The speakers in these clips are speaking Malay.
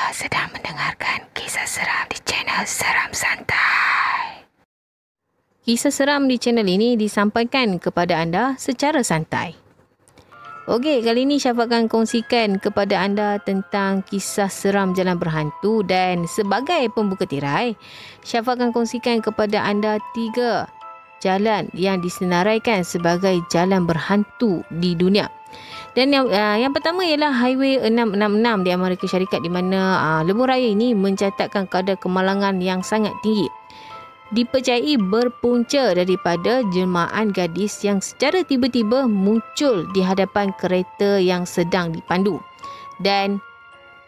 Anda sedang mendengarkan kisah seram di channel Seram Santai. Kisah seram di channel ini disampaikan kepada anda secara santai. Okey, kali ini Syafa akan kongsikan kepada anda tentang kisah seram jalan berhantu, dan sebagai pembuka tirai, Syafa akan kongsikan kepada anda 3 jalan yang disenaraikan sebagai jalan berhantu di dunia. Dan yang pertama ialah Highway 666 di Amerika Syarikat, di mana lebuh raya ini mencatatkan kadar kemalangan yang sangat tinggi. Dipercayai berpunca daripada jelmaan gadis yang secara tiba-tiba muncul di hadapan kereta yang sedang dipandu. Dan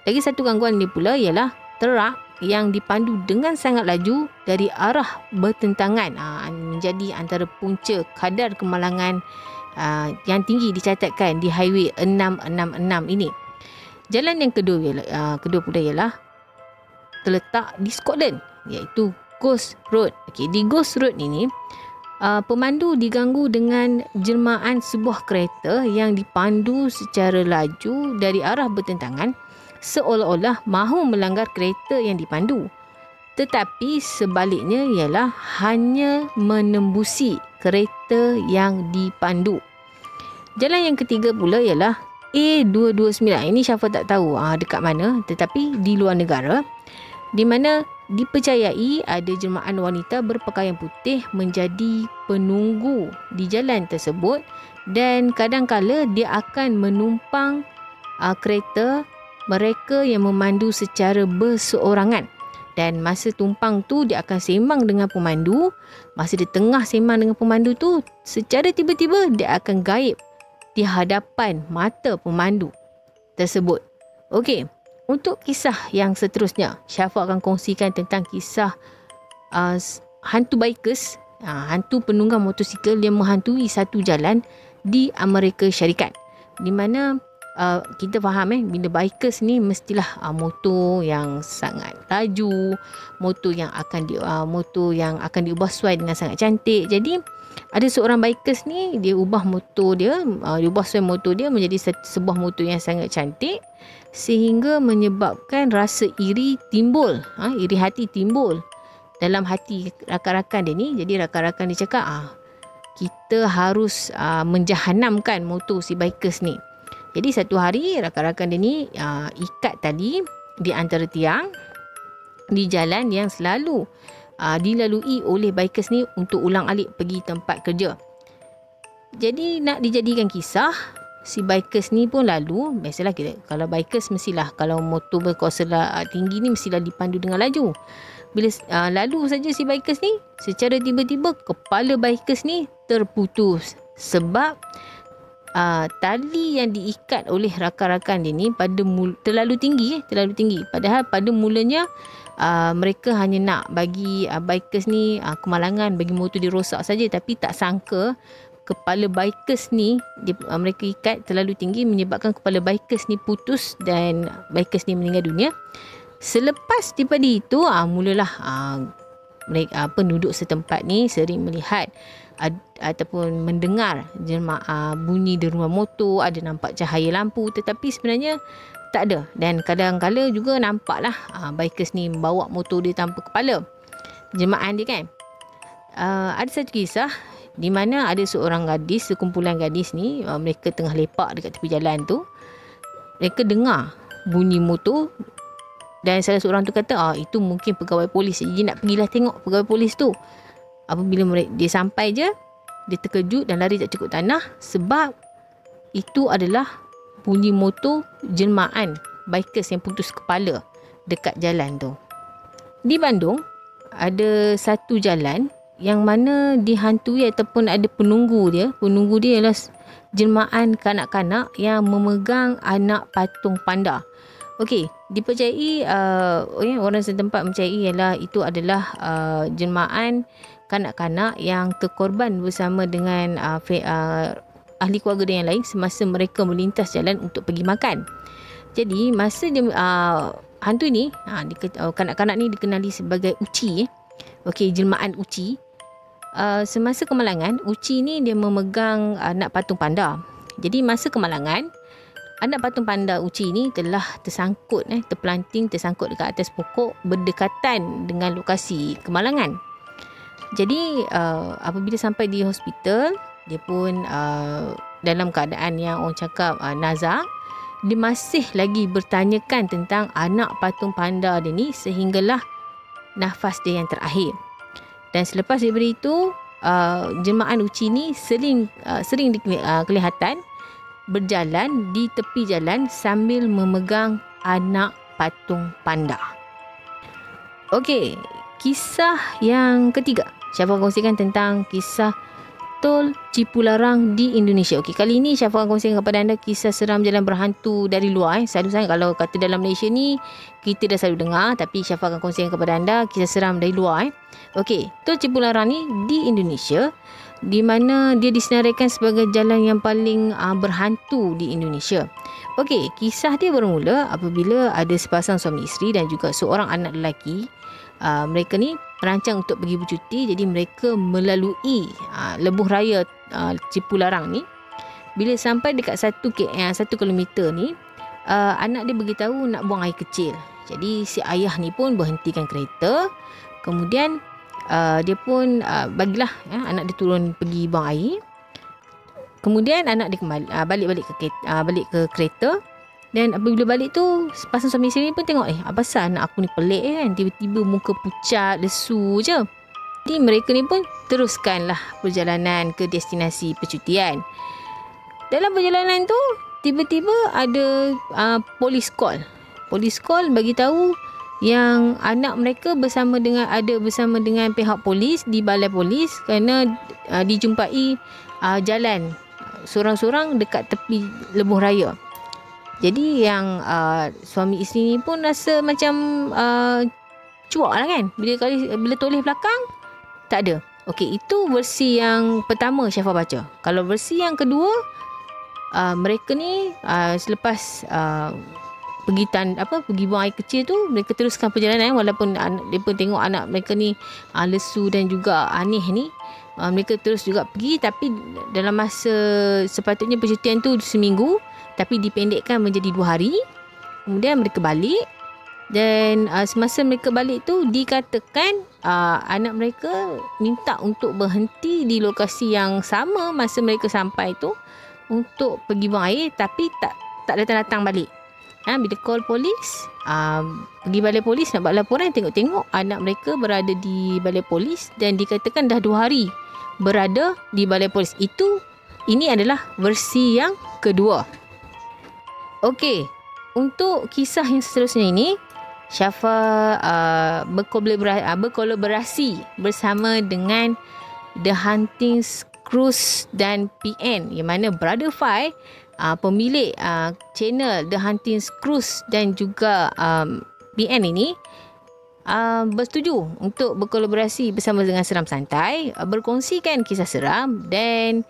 lagi satu gangguan ini pula ialah truk yang dipandu dengan sangat laju dari arah bertentangan, menjadi antara punca kadar kemalangan yang tinggi dicatatkan di Highway 666 ini. Jalan yang kedua pula ialah terletak di Scotland, iaitu Ghost Road. Okey, di Ghost Road ini pemandu diganggu dengan jelmaan sebuah kereta yang dipandu secara laju dari arah bertentangan, seolah-olah mahu melanggar kereta yang dipandu. Tetapi sebaliknya ialah hanya menembusi kereta yang dipandu. Jalan yang ketiga pula ialah A229. Ini Syafa tak tahu dekat mana, tetapi di luar negara, di mana dipercayai ada jelmaan wanita berpakaian putih menjadi penunggu di jalan tersebut, dan kadang-kala dia akan menumpang kereta mereka yang memandu secara berseorangan. Dan masa tumpang tu dia akan sembang dengan pemandu. Masa dia tengah sembang dengan pemandu tu, secara tiba-tiba dia akan gaib di hadapan mata pemandu tersebut. Okey, untuk kisah yang seterusnya, Syafa akan kongsikan tentang kisah hantu bikers, hantu penunggang motosikal yang menghantui satu jalan di Amerika Syarikat. Di mana kita faham bila bikers ni mestilah motor yang sangat laju, motor yang akan diubah suai dengan sangat cantik. Jadi ada seorang bikers ni, dia ubah suai motor dia menjadi sebuah motor yang sangat cantik, sehingga menyebabkan rasa iri timbul, iri hati timbul dalam hati rakan-rakan dia ni. Jadi rakan-rakan dia cakap, kita harus menjahanamkan motor si bikers ni. Jadi satu hari rakan-rakan dia ni ikat tali di antara tiang di jalan yang selalu dilalui oleh bikers ni untuk ulang-alik pergi tempat kerja. Jadi nak dijadikan kisah, si bikers ni pun lalu. Biasalah kalau bikers mestilah, kalau motor berkuasa tinggi ni mestilah dipandu dengan laju. Bila lalu saja si bikers ni, secara tiba-tiba kepala bikers ni terputus. Sebab tali yang diikat oleh rakan-rakan dia ni terlalu tinggi. Padahal pada mulanya mereka hanya nak bagi bikers ni kemalangan, bagi motor dia rosak saja. Tapi tak sangka kepala bikers ni mereka ikat terlalu tinggi, menyebabkan kepala bikers ni putus dan bikers ni meninggal dunia. Selepas daripada itu mulalah mereka penduduk setempat ni sering melihat ataupun mendengar bunyi derma motor, ada nampak cahaya lampu, tetapi sebenarnya tak ada. Dan kadang-kala juga nampaklah bikers ni membawa motor dia tanpa kepala, jemaah dia kan. Ada satu kisah di mana ada seorang gadis, sekumpulan gadis ni, mereka tengah lepak dekat tepi jalan tu. Mereka dengar bunyi motor, dan salah seorang tu kata itu mungkin pegawai polis. Jadi nak pergilah tengok pegawai polis tu. Apabila dia sampai je, dia terkejut dan lari tak cukup tanah, sebab itu adalah bunyi motor jelmaan bikers yang putus kepala dekat jalan tu. Di Bandung ada satu jalan yang mana dihantui ataupun ada penunggu dia. Penunggu dia ialah jelmaan kanak-kanak yang memegang anak patung panda. Okey, dipercayai orang setempat percayai ialah itu adalah jelmaan kanak-kanak yang terkorban bersama dengan ahli keluarga dia yang lain semasa mereka melintas jalan untuk pergi makan. Jadi masa dia hantu ni, kanak-kanak ni dikenali sebagai Uci. Okey, jelmaan Uci. Semasa kemalangan, Uci ni dia memegang anak patung panda. Jadi masa kemalangan, anak patung panda Uci ni telah tersangkut tersangkut dekat atas pokok berdekatan dengan lokasi kemalangan. Jadi apabila sampai di hospital, dia pun dalam keadaan yang orang cakap nazak. Dia masih lagi bertanyakan tentang anak patung panda dia ni sehinggalah nafas dia yang terakhir. Dan selepas daripada itu, jelmaan Uci ni sering kelihatan berjalan di tepi jalan sambil memegang anak patung panda. Okey, kisah yang ketiga. Syafa kongsikan tentang kisah Tol Cipularang di Indonesia. Okey, kali ini Syafa akan kongsikan kepada anda kisah seram jalan berhantu dari luar. Selalu sangat kalau kata dalam Malaysia ni kita dah selalu dengar, tapi Syafa akan kongsikan kepada anda kisah seram dari luar. Okey, Tol Cipularang ni di Indonesia, di mana dia disenaraikan sebagai jalan yang paling berhantu di Indonesia. Okey, kisah dia bermula apabila ada sepasang suami isteri dan juga seorang anak lelaki. Mereka ni merancang untuk pergi bercuti, jadi mereka melalui lebuh raya Cipularang ni. Bila sampai dekat 1 kilometer ni, anak dia beritahu nak buang air kecil. Jadi si ayah ni pun berhentikan kereta. Kemudian dia pun bagilah anak dia turun pergi buang air. Kemudian anak dia kembali balik ke kereta. Dan apabila balik tu, pasang suami isteri ni pun tengok, apa pasal anak aku ni pelik kan, tiba-tiba muka pucat, lesu je. Jadi mereka ni pun teruskanlah perjalanan ke destinasi percutian. Dalam perjalanan tu, tiba-tiba ada polis call. Polis call bagi tahu yang anak mereka bersama dengan pihak polis di balai polis kerana dijumpai jalan sorang-sorang dekat tepi lebuh raya. Jadi yang suami isteri ni pun rasa macam cuak lah kan. Bila toleh belakang, tak ada. Okey, itu versi yang pertama Syafa baca. Kalau versi yang kedua, mereka ni selepas pergi buang air kecil tu, mereka teruskan perjalanan walaupun dia pun tengok anak mereka ni lesu dan juga aneh ni. Mereka terus juga pergi, tapi dalam masa sepatutnya percutian tu seminggu, tapi dipendekkan menjadi 2 hari. Kemudian mereka balik. Dan semasa mereka balik tu, dikatakan anak mereka minta untuk berhenti di lokasi yang sama masa mereka sampai tu untuk pergi buang air, tapi tak datang-datang balik. Bila call polis, pergi balai polis nak buat laporan, tengok-tengok anak mereka berada di balai polis dan dikatakan dah 2 hari berada di balai polis. Ini adalah versi yang kedua. Okey, untuk kisah yang seterusnya ini, Syafa berkolaborasi bersama dengan The Hunting Cruise dan PN, yang mana Brother Fai, pemilik channel The Hunting Cruise dan juga PN ini, bersetuju untuk berkolaborasi bersama dengan Seram Santai, berkongsikan kisah seram. Dan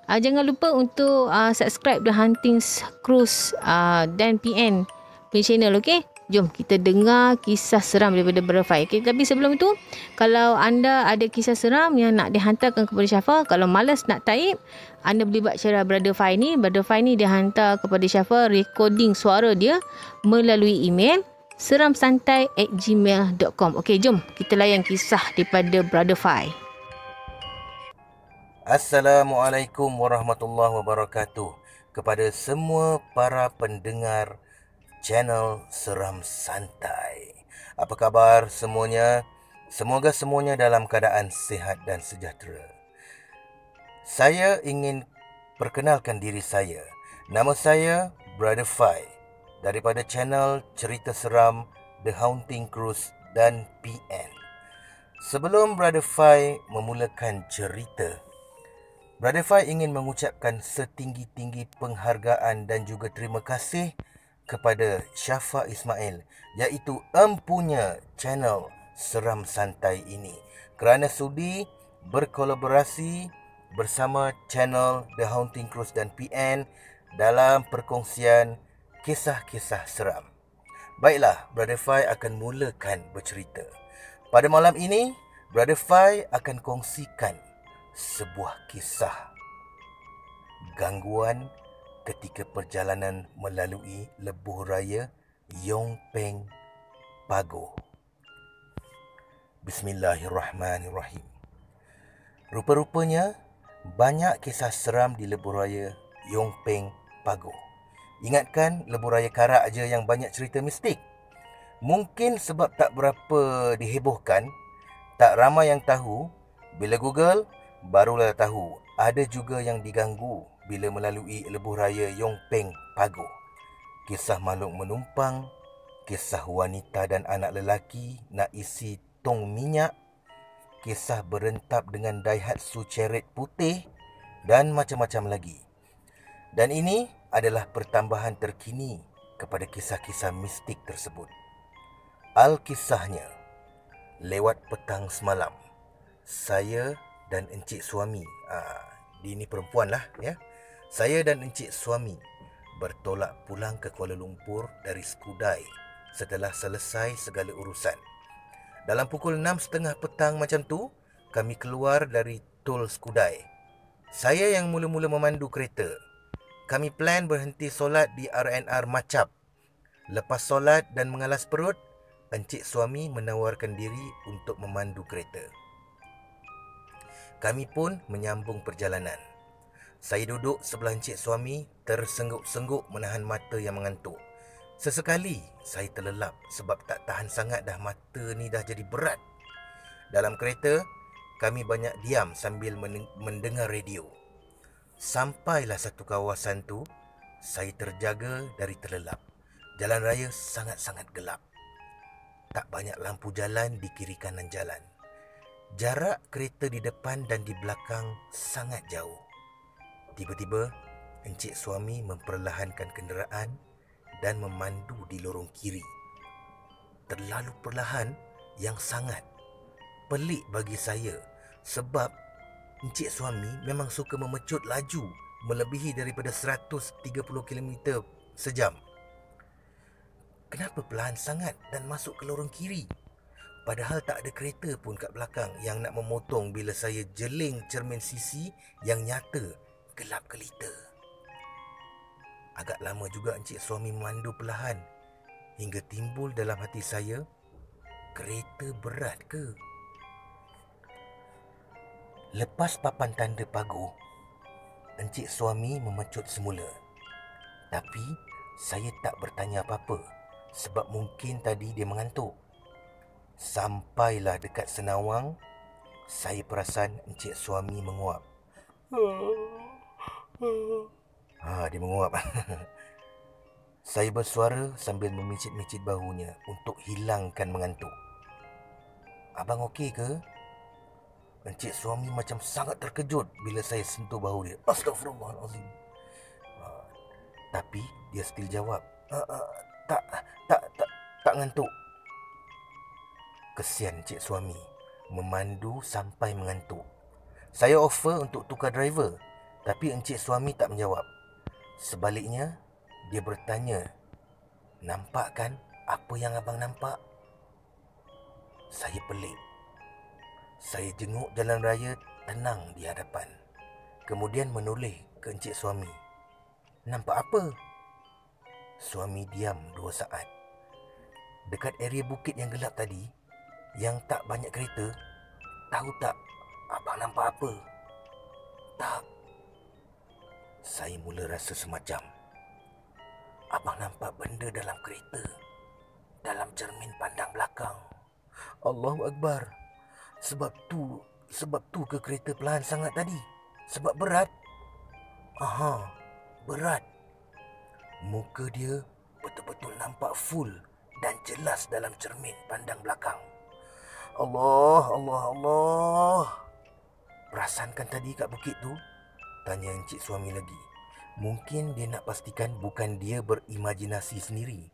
jangan lupa untuk subscribe The Hunting Cruise dan PN punya channel. Okay, jom kita dengar kisah seram daripada Brother Fai. Okay, tapi sebelum itu, kalau anda ada kisah seram yang nak dihantarkan kepada Syafa, kalau malas nak type, anda boleh buat cara Brother Fai ni. Brother Fai ni dia hantar kepada Syafa recording suara dia melalui email seramsantai@gmail.com. Okey, jom kita layan kisah daripada Brother Fai. Assalamualaikum warahmatullahi wabarakatuh kepada semua para pendengar channel Seram Santai. Apa khabar semuanya? Semoga semuanya dalam keadaan sihat dan sejahtera. Saya ingin perkenalkan diri saya. Nama saya Brother Fai daripada channel Cerita Seram The Hunting Cruise dan PN. Sebelum Brother Fai memulakan cerita, Brother Fai ingin mengucapkan setinggi-tinggi penghargaan dan juga terima kasih kepada Syafa Ismail, iaitu empunya channel Seram Santai ini, kerana sudi berkolaborasi bersama channel The Hunting Cruise dan PN dalam perkongsian kisah-kisah seram. Baiklah, Brother Fai akan mulakan bercerita. Pada malam ini, Brother Fai akan kongsikan sebuah kisah gangguan ketika perjalanan melalui lebuh raya Yong Peng Pagoh. Bismillahirrahmanirrahim. Rupa-rupanya banyak kisah seram di lebuh raya Yong Peng Pagoh. Ingatkan lebuh raya Karak aja yang banyak cerita mistik. Mungkin sebab tak berapa dihebohkan, tak ramai yang tahu. Bila Google, barulah tahu ada juga yang diganggu bila melalui lebuh raya Yong Peng Pagoh. Kisah makhluk menumpang, kisah wanita dan anak lelaki nak isi tong minyak, kisah berentap dengan Daihatsu Chariot putih dan macam-macam lagi. Dan ini adalah pertambahan terkini kepada kisah-kisah mistik tersebut. Alkisahnya, lewat petang semalam, saya dan encik suami, dia ni perempuan lah ya. Saya dan encik suami bertolak pulang ke Kuala Lumpur dari Skudai setelah selesai segala urusan. Dalam pukul 6.30 petang macam tu, kami keluar dari tol Skudai. Saya yang mula-mula memandu kereta. Kami plan berhenti solat di RNR Macap. Lepas solat dan mengalas perut, encik suami menawarkan diri untuk memandu kereta. Kami pun menyambung perjalanan. Saya duduk sebelah encik suami, tersengguk-sengguk menahan mata yang mengantuk. Sesekali saya terlelap sebab tak tahan sangat dah, mata ni dah jadi berat. Dalam kereta, kami banyak diam sambil mendengar radio. Sampailah satu kawasan tu, saya terjaga dari terlelap. Jalan raya sangat-sangat gelap. Tak banyak lampu jalan di kiri kanan jalan. Jarak kereta di depan dan di belakang sangat jauh. Tiba-tiba, encik suami memperlahankan kenderaan dan memandu di lorong kiri. Terlalu perlahan yang sangat pelik bagi saya sebab encik suami memang suka memecut laju melebihi daripada 130 km sejam. Kenapa perlahan sangat dan masuk ke lorong kiri? Padahal tak ada kereta pun kat belakang yang nak memotong bila saya jeling cermin sisi yang nyata gelap gelita. Agak lama juga encik suami memandu perlahan hingga timbul dalam hati saya, kereta berat ke? Lepas papan tanda Pagoh, encik suami memecut semula. Tapi saya tak bertanya apa-apa sebab mungkin tadi dia mengantuk. Sampailah dekat Senawang, saya perasan encik suami menguap. Dia menguap. Saya bersuara sambil memicit-micit bahunya untuk hilangkan mengantuk. Abang okey ke? Encik suami macam sangat terkejut bila saya sentuh bahu dia. Astagfirullahalazim. Tapi dia still jawab, tak ngantuk. Kesian encik suami, memandu sampai mengantuk. Saya offer untuk tukar driver, tapi encik suami tak menjawab. Sebaliknya, dia bertanya, nampak kan apa yang abang nampak? Saya pelik. Saya jenguk jalan raya tenang di hadapan. Kemudian menoleh ke encik suami. Nampak apa? Suami diam 2 saat. Dekat area bukit yang gelap tadi, yang tak banyak kereta, tahu tak abang nampak apa? Tak. Saya mula rasa semacam, abang nampak benda dalam kereta, dalam cermin pandang belakang. Allahu Akbar. Sebab tu ke kereta perlahan sangat tadi? Sebab berat? Berat. Muka dia betul-betul nampak full dan jelas dalam cermin pandang belakang. Allah. Perasankan tadi kat bukit tu? Tanya encik suami lagi. Mungkin dia nak pastikan bukan dia berimajinasi sendiri.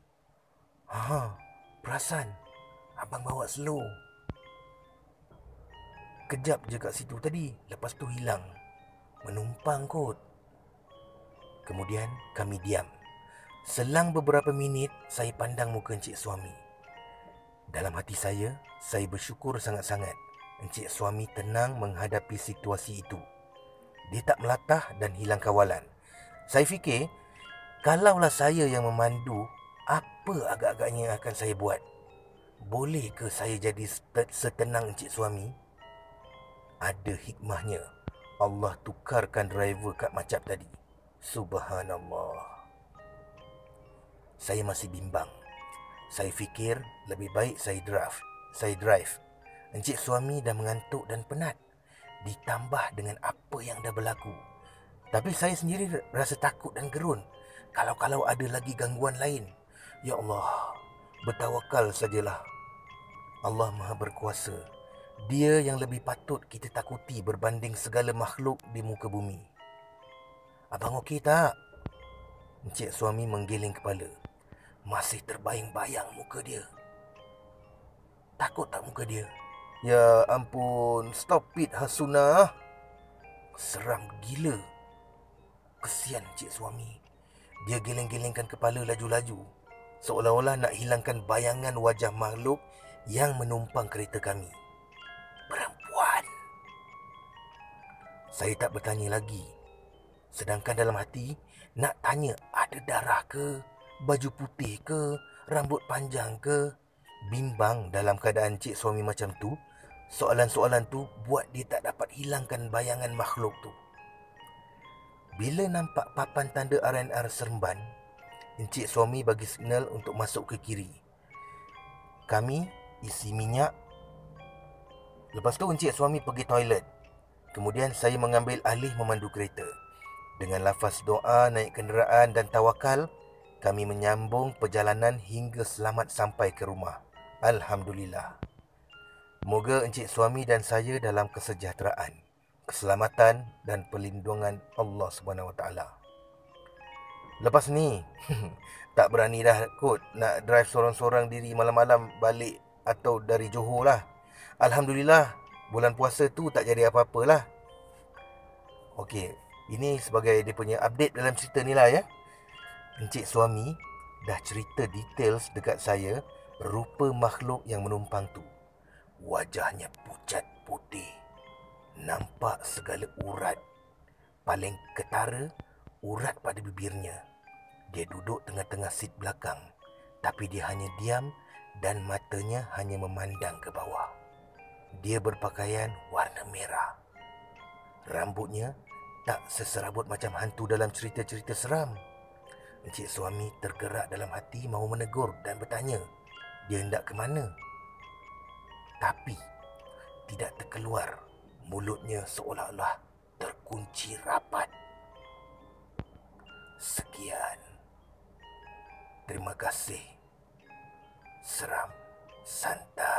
Perasan. Abang bawa slow. Kejap je kat situ tadi. Lepas tu hilang. Menumpang kot. Kemudian kami diam. Selang beberapa minit, saya pandang muka encik suami. Dalam hati saya bersyukur sangat-sangat. Encik suami tenang menghadapi situasi itu. Dia tak melatah dan hilang kawalan. Saya fikir Kalaulah saya yang memandu, apa agak-agaknya yang akan saya buat? Boleh ke saya jadi setenang encik suami? Ada hikmahnya. Allah tukarkan driver Kak Macap tadi. Subhanallah. Saya masih bimbang. Saya fikir lebih baik saya drive. Encik suami dah mengantuk dan penat. Ditambah dengan apa yang dah berlaku. Tapi saya sendiri rasa takut dan gerun. Kalau ada lagi gangguan lain. Ya Allah, bertawakal sajalah. Allah Maha Berkuasa. Dia yang lebih patut kita takuti berbanding segala makhluk di muka bumi. Abang okey tak? Encik suami menggeleng kepala. Masih terbayang-bayang muka dia. Takut tak muka dia? Ya ampun, stop it Hasuna. Seram gila. Kesian encik suami. Dia geleng-gelengkan kepala laju-laju, seolah-olah nak hilangkan bayangan wajah makhluk yang menumpang kereta kami. Perempuan. Saya tak bertanya lagi. Sedangkan dalam hati nak tanya ada darah ke, baju putih ke, rambut panjang ke. Bimbang dalam keadaan encik suami macam tu. Soalan-soalan tu buat dia tak dapat hilangkan bayangan makhluk tu. Bila nampak papan tanda R&R Seremban, encik suami bagi signal untuk masuk ke kiri. Kami isi minyak. Lepas tu encik suami pergi toilet. Kemudian saya mengambil alih memandu kereta. Dengan lafaz doa, naik kenderaan dan tawakal, kami menyambung perjalanan hingga selamat sampai ke rumah. Alhamdulillah. Moga encik suami dan saya dalam kesejahteraan, keselamatan dan perlindungan Allah SWT. Lepas ni, tak berani dah kot nak drive sorang-sorang diri malam-malam balik atau dari Johor lah. Alhamdulillah, bulan puasa tu tak jadi apa-apalah. Okey, ini sebagai dia punya update dalam cerita ni lah ya. Encik suami dah cerita details dekat saya rupa makhluk yang menumpang tu. Wajahnya pucat putih. Nampak segala urat. Paling ketara, urat pada bibirnya. Dia duduk tengah-tengah seat belakang. Tapi dia hanya diam dan matanya hanya memandang ke bawah. Dia berpakaian warna merah. Rambutnya tak seserabut macam hantu dalam cerita-cerita seram. Encik suami tergerak dalam hati mahu menegur dan bertanya dia hendak ke mana. Tapi tidak terkeluar. Mulutnya seolah-olah terkunci rapat. Sekian. Terima kasih. Seram Santai.